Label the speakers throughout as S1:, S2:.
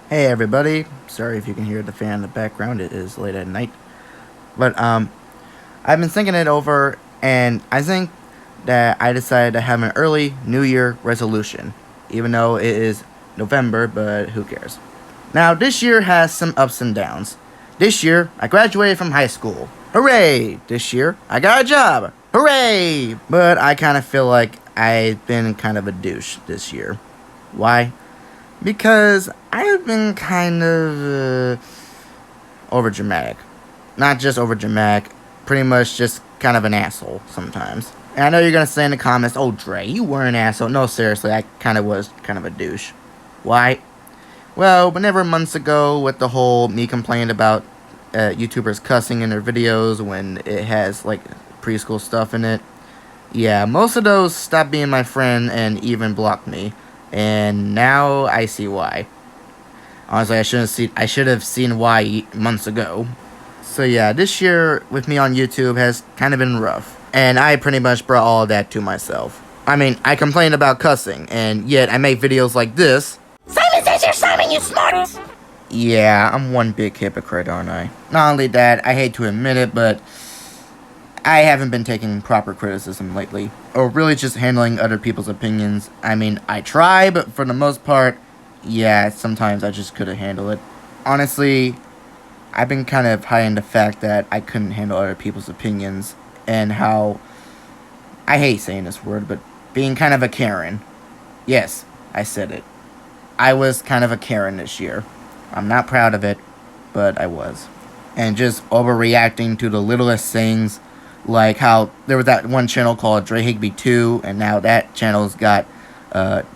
S1: Hey everybody, sorry if you can hear the fan in the background, it is late at night. But I've been thinking it over and I think that I decided to have an early New Year resolution. Even though it is November, but who cares? Now this year has some ups and downs. This year I graduated from high school. Hooray! This year I got a job. Hooray! But I kind of feel like I've been kind of a douche this year. Why? Because I've been kind of overdramatic. Not just overdramatic, pretty much just kind of an asshole sometimes. And I know you're gonna say in the comments, "Oh, Dre, you were an asshole." No, seriously, I kind of was kind of a douche. Why? Well, whenever months ago with the whole me complaining about YouTubers cussing in their videos when it has like preschool stuff in it. Yeah, most of those stopped being my friend and even blocked me. And now I see why. Honestly, I should have seen why months ago. So yeah, this year with me on YouTube has kind of been rough. And I pretty much brought all of that to myself. I mean, I complain about cussing, and yet I make videos like this.
S2: Simon says you're Simon, you smartass!
S1: Yeah, I'm one big hypocrite, aren't I? Not only that, I hate to admit it, but I haven't been taking proper criticism lately, or really just handling other people's opinions. I mean, I try, but for the most part, yeah, sometimes I just couldn't handle it. Honestly, I've been kind of hiding the fact that I couldn't handle other people's opinions, and how, I hate saying this word, but being kind of a Karen. Yes, I said it. I was kind of a Karen this year. I'm not proud of it, but I was. And just overreacting to the littlest things, like how there was that one channel called Dre Higby 2, and now that channel's got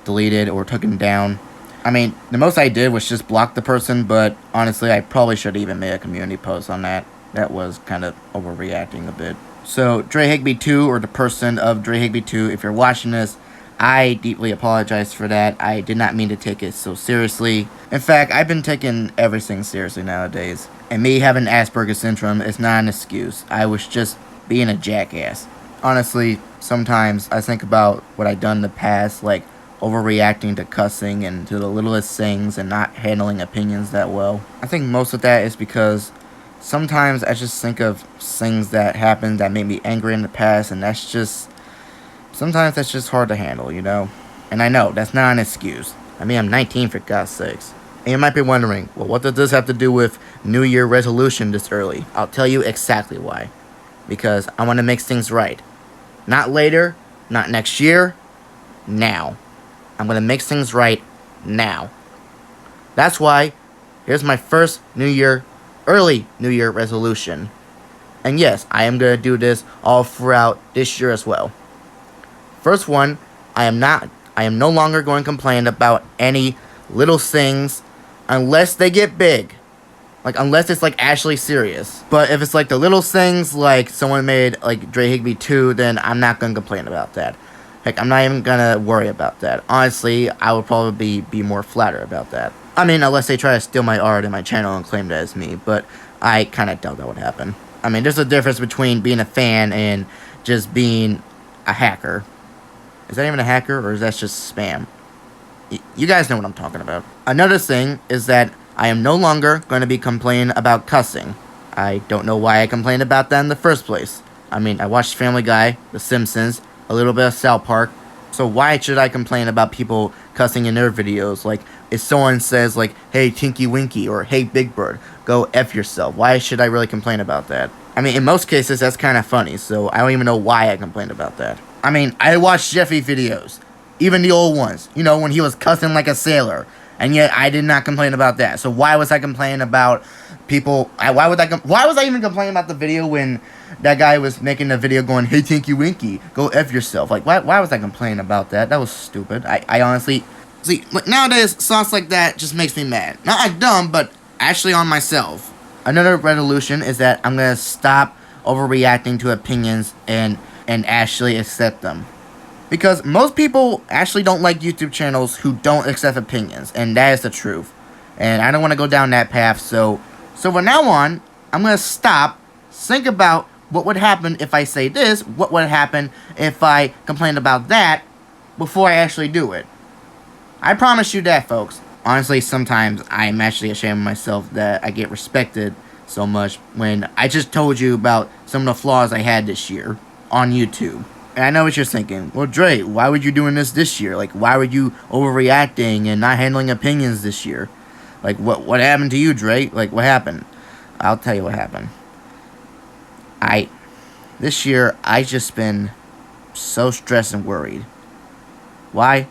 S1: deleted or taken down. I mean, the most I did was just block the person, but honestly, I probably should have even made a community post on that. That was kind of overreacting a bit. So, Dre Higby 2, or the person of Dre Higby 2, if you're watching this, I deeply apologize for that. I did not mean to take it so seriously. In fact, I've been taking everything seriously nowadays. And me having Asperger's syndrome is not an excuse. I was just being a jackass. Honestly, sometimes I think about what I've done in the past, like overreacting to cussing and to the littlest things and not handling opinions that well. I think most of that is because sometimes I just think of things that happened that made me angry in the past, and sometimes that's just hard to handle, you know? And I know, that's not an excuse. I mean, I'm 19 for God's sakes. And you might be wondering, well, what does this have to do with New Year resolution this early? I'll tell you exactly why. Because I want to make things right. Not later, not next year, now. I'm going to make things right now. That's why, here's my first early New Year resolution. And yes, I am going to do this all throughout this year as well. First one, I am no longer going to complain about any little things unless they get big. Like, unless it's, like, actually serious. But if it's, like, the little things, like, someone made, like, Dre Higby 2, then I'm not going to complain about that. Heck, I'm not even going to worry about that. Honestly, I would probably be more flattered about that. I mean, unless they try to steal my art and my channel and claim that as me. But I kind of doubt that would happen. I mean, there's a difference between being a fan and just being a hacker. Is that even a hacker, or is that just spam? You guys know what I'm talking about. Another thing is that I am no longer going to be complaining about cussing. I don't know why I complained about that in the first place. I mean, I watched Family Guy, The Simpsons, a little bit of South Park. So why should I complain about people cussing in their videos? Like, if someone says, like, hey, Tinky Winky, or hey, Big Bird, go F yourself. Why should I really complain about that? I mean, in most cases, that's kind of funny, so I don't even know why I complained about that. I mean, I watched Jeffy videos. Even the old ones. You know, when he was cussing like a sailor. And yet, I did not complain about that. So why was I complaining about people... Why was I even complaining about the video when that guy was making the video going, hey, Tinky Winky, go F yourself? Like, why was I complaining about that? That was stupid. I honestly... See, nowadays, sauce like that just makes me mad. Not like dumb, but actually on myself. Another resolution is that I'm going to stop overreacting to opinions and actually accept them. Because most people actually don't like YouTube channels who don't accept opinions, and that is the truth. And I don't want to go down that path, so from now on, I'm going to stop, think about what would happen if I say this, what would happen if I complain about that, before I actually do it. I promise you that, folks. Honestly, sometimes I'm actually ashamed of myself that I get respected so much when I just told you about some of the flaws I had this year on YouTube. And I know what you're thinking. Well, Dre, why would you doing this year? Like, why were you overreacting and not handling opinions this year? Like, what happened to you, Dre? Like, what happened? I'll tell you what happened. This year, I just been so stressed and worried. Why?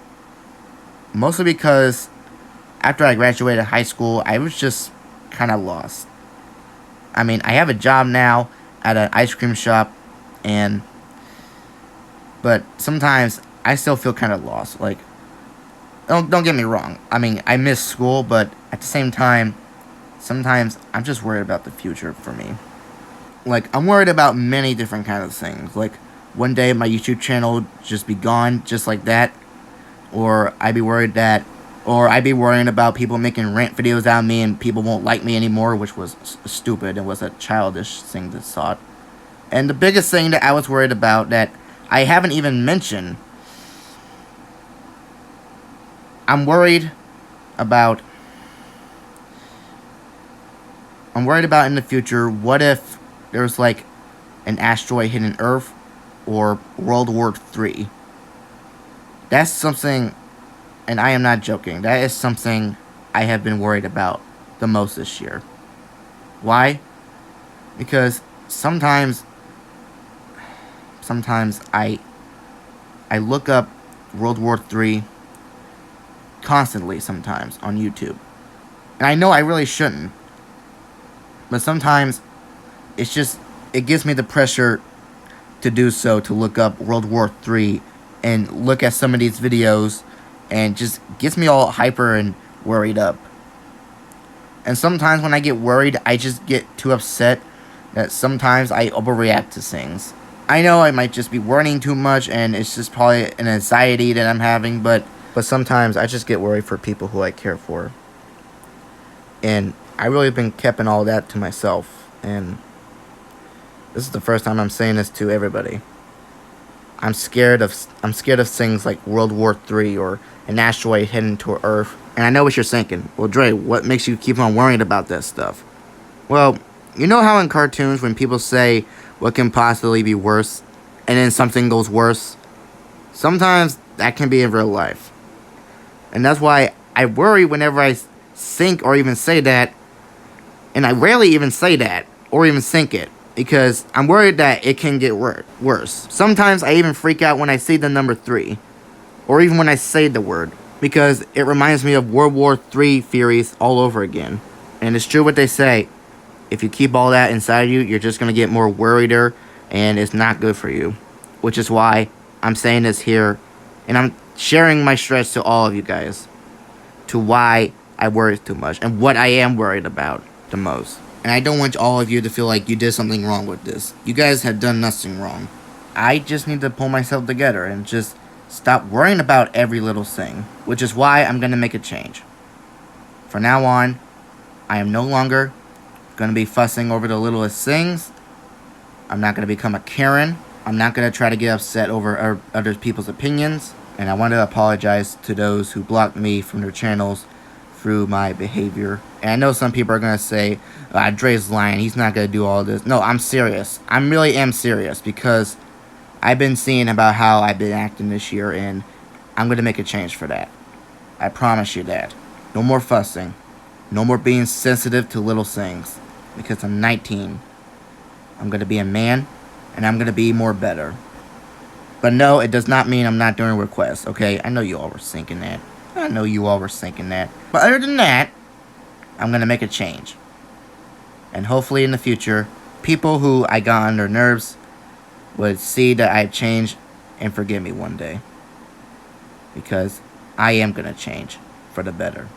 S1: Mostly because after I graduated high school, I was just kind of lost. I mean, I have a job now at an ice cream shop, but sometimes I still feel kind of lost. Like, don't get me wrong. I mean, I miss school, but at the same time, sometimes I'm just worried about the future for me. Like, I'm worried about many different kinds of things. Like, one day my YouTube channel just be gone, just like that. Or I'd be worrying about people making rant videos out of me and people won't like me anymore, which was stupid. It was a childish thing to thought. And the biggest thing that I was worried about that I haven't even mentioned, I'm worried about in the future, what if there's like an asteroid hitting Earth or World War III? That's something, and I am not joking, that is something I have been worried about the most this year. Why? Because sometimes I look up World War III constantly sometimes on YouTube. And I know I really shouldn't. But sometimes it gives me the pressure to do so, to look up World War III and look at some of these videos, and just gets me all hyper and worried up. And sometimes when I get worried, I just get too upset that sometimes I overreact to things. I know I might just be worrying too much, and it's just probably an anxiety that I'm having, but sometimes I just get worried for people who I care for. And I really been keeping all that to myself, and this is the first time I'm saying this to everybody. I'm scared of things like World War III or an asteroid heading to Earth. And I know what you're thinking. Well, Dre, what makes you keep on worrying about that stuff? Well, you know how in cartoons when people say what can possibly be worse, and then something goes worse? Sometimes that can be in real life. And that's why I worry whenever I think or even say that. And I rarely even say that or even think it, because I'm worried that it can get worse. Sometimes I even freak out when I see the number 3, or even when I say the word, because it reminds me of World War III theories all over again. And it's true what they say. If you keep all that inside you, you're just going to get more worrieder, and it's not good for you. Which is why I'm saying this here, and I'm sharing my stress to all of you guys, to why I worry too much, and what I am worried about the most. And I don't want all of you to feel like you did something wrong with this. You guys have done nothing wrong. I just need to pull myself together and just stop worrying about every little thing, which is why I'm going to make a change. From now on, I am no longer going to be fussing over the littlest things. I'm not going to become a Karen. I'm not going to try to get upset over other people's opinions. And I want to apologize to those who blocked me from their channels through my behavior. And I know some people are going to say, Dre's lying, he's not going to do all this. No, I'm serious. I really am serious, because I've been seeing about how I've been acting this year, and I'm going to make a change for that. I promise you that. No more fussing. No more being sensitive to little things. Because I'm 19. I'm going to be a man, and I'm going to be more better. But no, it does not mean I'm not doing requests, okay? I know you all were thinking that. But other than that, I'm going to make a change. And hopefully in the future, people who I got on their nerves would see that I've changed and forgive me one day. Because I am going to change for the better.